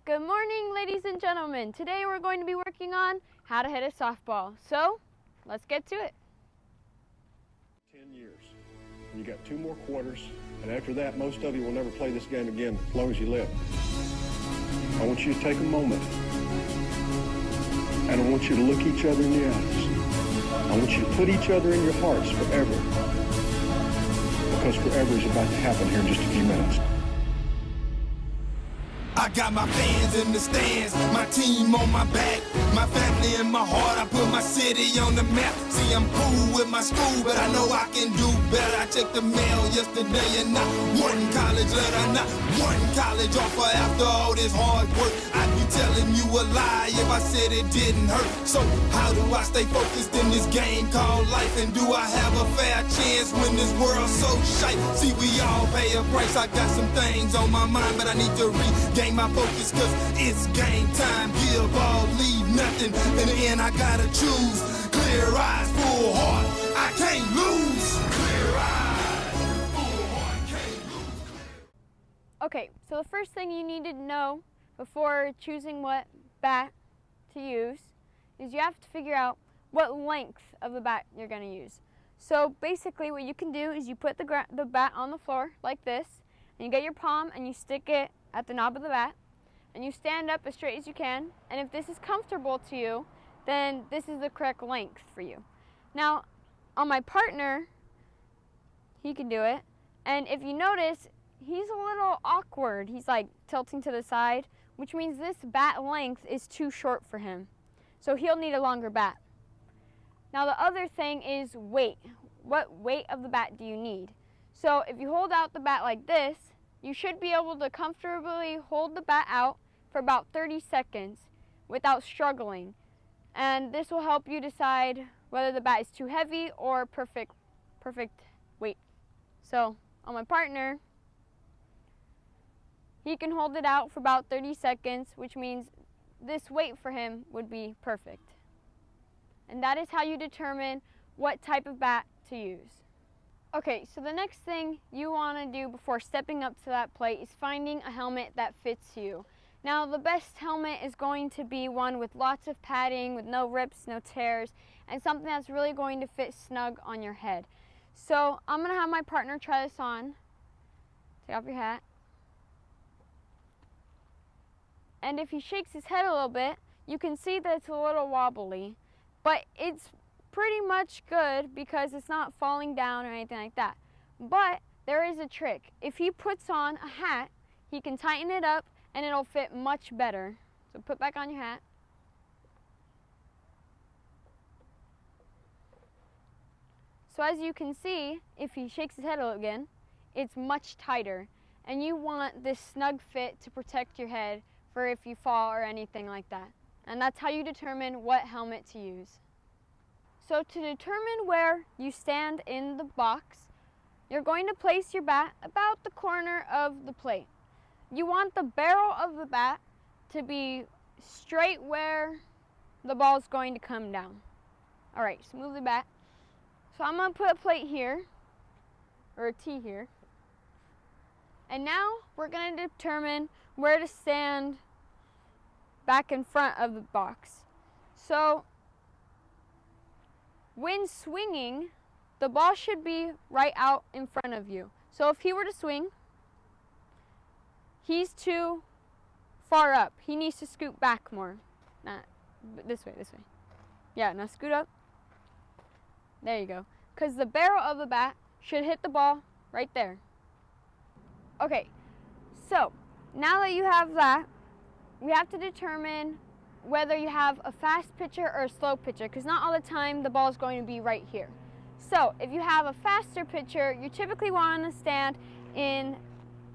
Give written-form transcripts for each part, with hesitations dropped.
Good morning, ladies and gentlemen. Today we're going to be working on how to hit a softball. So, let's get to it. 10 years. You got 2 more quarters, and after that, most of you will never play this game again as long as you live. I want you to take a moment, and I want you to look each other in the eyes. I want you to put each other in your hearts forever, because forever is about to happen here in just a few minutes. I got my fans in the stands, my team on my back, my family in my heart. I put my city on the map. See, I'm cool with my school, but I know I can do better. I checked the mail yesterday and not one college letter, not one college offer after all this hard work. I'd be telling you a lie if I said it didn't hurt. So how do I stay focused in this game called life? And do I have a fair chance when this world's so shite? See, we all pay a price. I got some things on my mind, but I need to regain my focus, cause it's game time. Give all, leave nothing. In the end, I gotta choose. Clear eyes, full heart, I can't lose. Clear eyes, full heart, can't lose. Okay, so the first thing you need to know before choosing what bat to use is you have to figure out what length of the bat you're going to use. So basically what you can do is you put the bat on the floor like this, and you get your palm and you stick it at the knob of the bat, and you stand up as straight as you can, and if this is comfortable to you, then this is the correct length for you. Now, on my partner, he can do it, and if you notice, he's a little awkward. He's like tilting to the side, which means this bat length is too short for him. So he'll need a longer bat. Now the other thing is weight. What weight of the bat do you need? So if you hold out the bat like this, you should be able to comfortably hold the bat out for about 30 seconds without struggling. And this will help you decide whether the bat is too heavy or perfect weight. So on my partner, he can hold it out for about 30 seconds, which means this weight for him would be perfect. And that is how you determine what type of bat to use. Okay, so the next thing you want to do before stepping up to that plate is finding a helmet that fits you. Now, the best helmet is going to be one with lots of padding, with no rips, no tears, and something that's really going to fit snug on your head. So I'm going to have my partner try this on. Take off your hat. And if he shakes his head a little bit, you can see that it's a little wobbly, but it's pretty much good because it's not falling down or anything like that. But there is a trick. If he puts on a hat, he can tighten it up and it'll fit much better. So put back on your hat. So as you can see, if he shakes his head again, it's much tighter. And you want this snug fit to protect your head for if you fall or anything like that. And that's how you determine what helmet to use. So to determine where you stand in the box, you're going to place your bat about the corner of the plate. You want the barrel of the bat to be straight where the ball is going to come down. All right, so move the bat. So I'm going to put a plate here, or a tee here. And now we're going to determine where to stand back in front of the box. So when swinging, the ball should be right out in front of you. So if he were to swing, he's too far up. He needs to scoot back more. Not this way, this way. Yeah, now scoot up. There you go. Because the barrel of the bat should hit the ball right there. Okay, so now that you have that, we have to determine whether you have a fast pitcher or a slow pitcher, because not all the time the ball is going to be right here. So if you have a faster pitcher, you typically want to stand in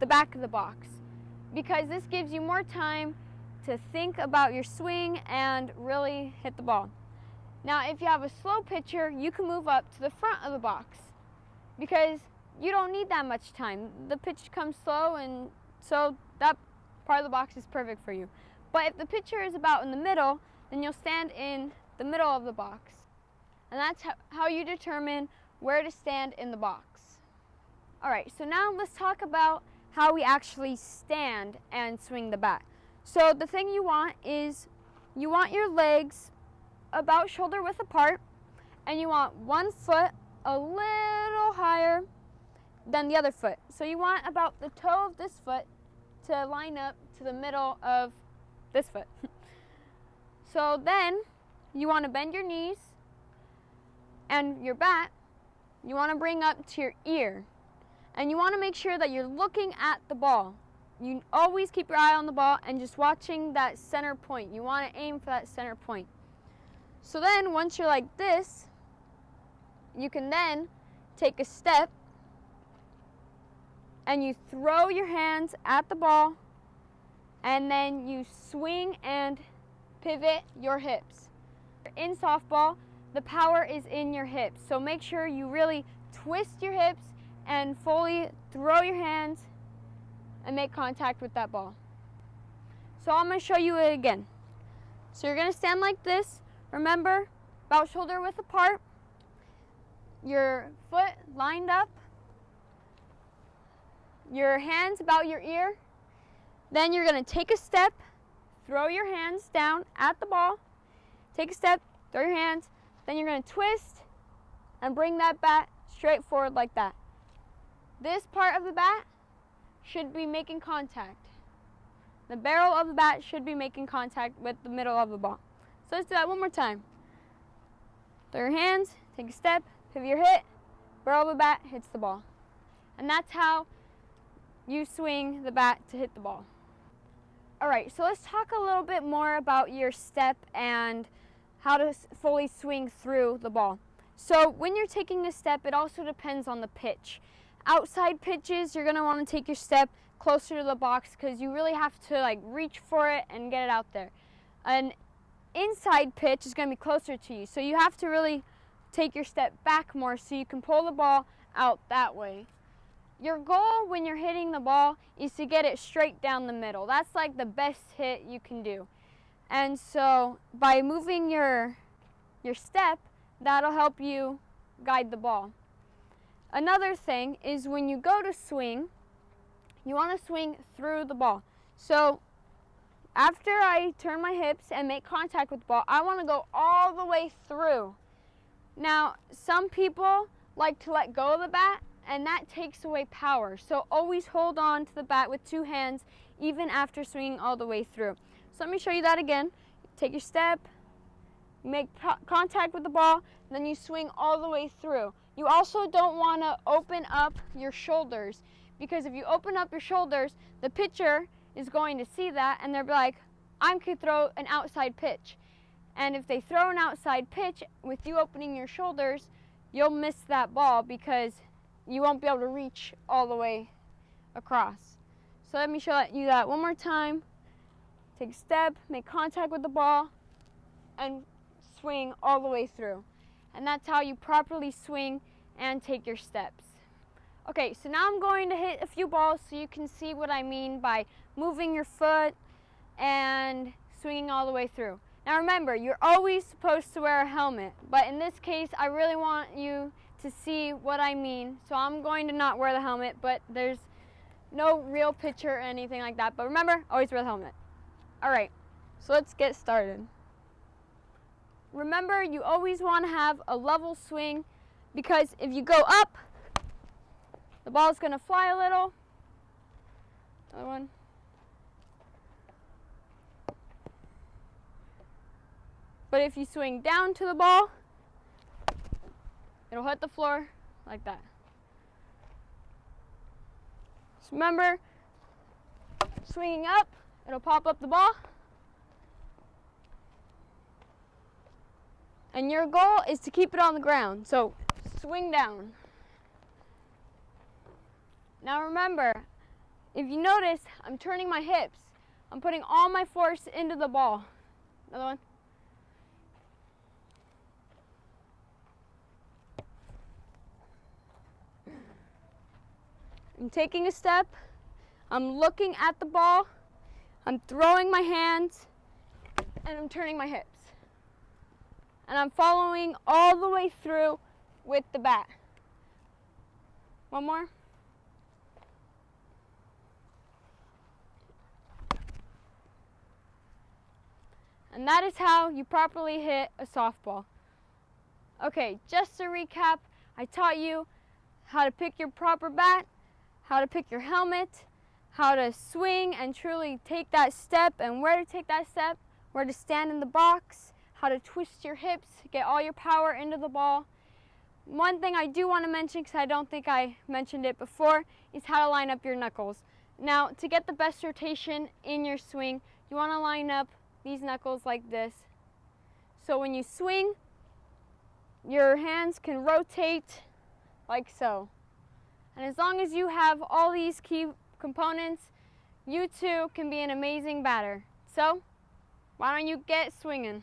the back of the box, because this gives you more time to think about your swing and really hit the ball. Now if you have a slow pitcher, you can move up to the front of the box, because you don't need that much time. The pitch comes slow, and so that part of the box is perfect for you. But if the pitcher is about in the middle, then you'll stand in the middle of the box. And that's how you determine where to stand in the box. All right, so now let's talk about how we actually stand and swing the bat. So the thing you want is you want your legs about shoulder width apart, and you want one foot a little higher than the other foot. So you want about the toe of this foot to line up to the middle of this foot. So then you want to bend your knees, and your bat you want to bring up to your ear, and you want to make sure that you're looking at the ball. You always keep your eye on the ball and just watching that center point. You want to aim for that center point. So then once you're like this, you can then take a step and you throw your hands at the ball, and then you swing and pivot your hips. In softball, the power is in your hips, so make sure you really twist your hips and fully throw your hands and make contact with that ball. So I'm going to show you it again. So you're going to stand like this. Remember, about shoulder width apart, your foot lined up, your hands about your ear. Then you're going to take a step, throw your hands down at the ball, take a step, throw your hands, then you're going to twist and bring that bat straight forward like that. This part of the bat should be making contact. The barrel of the bat should be making contact with the middle of the ball. So let's do that one more time. Throw your hands, take a step, pivot your hit, barrel of the bat hits the ball. And that's how you swing the bat to hit the ball. Alright, so let's talk a little bit more about your step and how to fully swing through the ball. So when you're taking a step, it also depends on the pitch. Outside pitches, you're going to want to take your step closer to the box because you really have to reach for it and get it out there. An inside pitch is going to be closer to you, so you have to really take your step back more so you can pull the ball out that way. Your goal when you're hitting the ball is to get it straight down the middle. That's like the best hit you can do. And so by moving your step, that'll help you guide the ball. Another thing is when you go to swing, you want to swing through the ball. So after I turn my hips and make contact with the ball, I want to go all the way through. Now, some people like to let go of the bat, and that takes away power. So always hold on to the bat with two hands, even after swinging all the way through. So let me show you that again. Take your step, you make contact with the ball, then you swing all the way through. You also don't want to open up your shoulders, because if you open up your shoulders, the pitcher is going to see that and they'll be like, I could throw an outside pitch. And if they throw an outside pitch with you opening your shoulders, you'll miss that ball because you won't be able to reach all the way across. So let me show you that one more time. Take a step, make contact with the ball, and swing all the way through. And that's how you properly swing and take your steps. Okay, so now I'm going to hit a few balls so you can see what I mean by moving your foot and swinging all the way through. Now remember, you're always supposed to wear a helmet, but in this case, I really want you to see what I mean. So I'm going to not wear the helmet, but there's no real picture or anything like that. But remember, always wear the helmet. All right, so let's get started. Remember, you always want to have a level swing, because if you go up, the ball's going to fly a little. Another one. But if you swing down to the ball, it'll hit the floor like that. So remember, swinging up, it'll pop up the ball. And your goal is to keep it on the ground. So swing down. Now remember, if you notice, I'm turning my hips. I'm putting all my force into the ball. Another one. I'm taking a step. I'm looking at the ball. I'm throwing my hands, and I'm turning my hips. And I'm following all the way through with the bat. One more. And that is how you properly hit a softball. Okay, just to recap, I taught you how to pick your proper bat, how to pick your helmet, how to swing and truly take that step and where to take that step, where to stand in the box, how to twist your hips, get all your power into the ball. One thing I do want to mention, because I don't think I mentioned it before, is how to line up your knuckles. Now, to get the best rotation in your swing, you want to line up these knuckles like this. So when you swing, your hands can rotate like so. And as long as you have all these key components, you too can be an amazing batter. So, why don't you get swinging?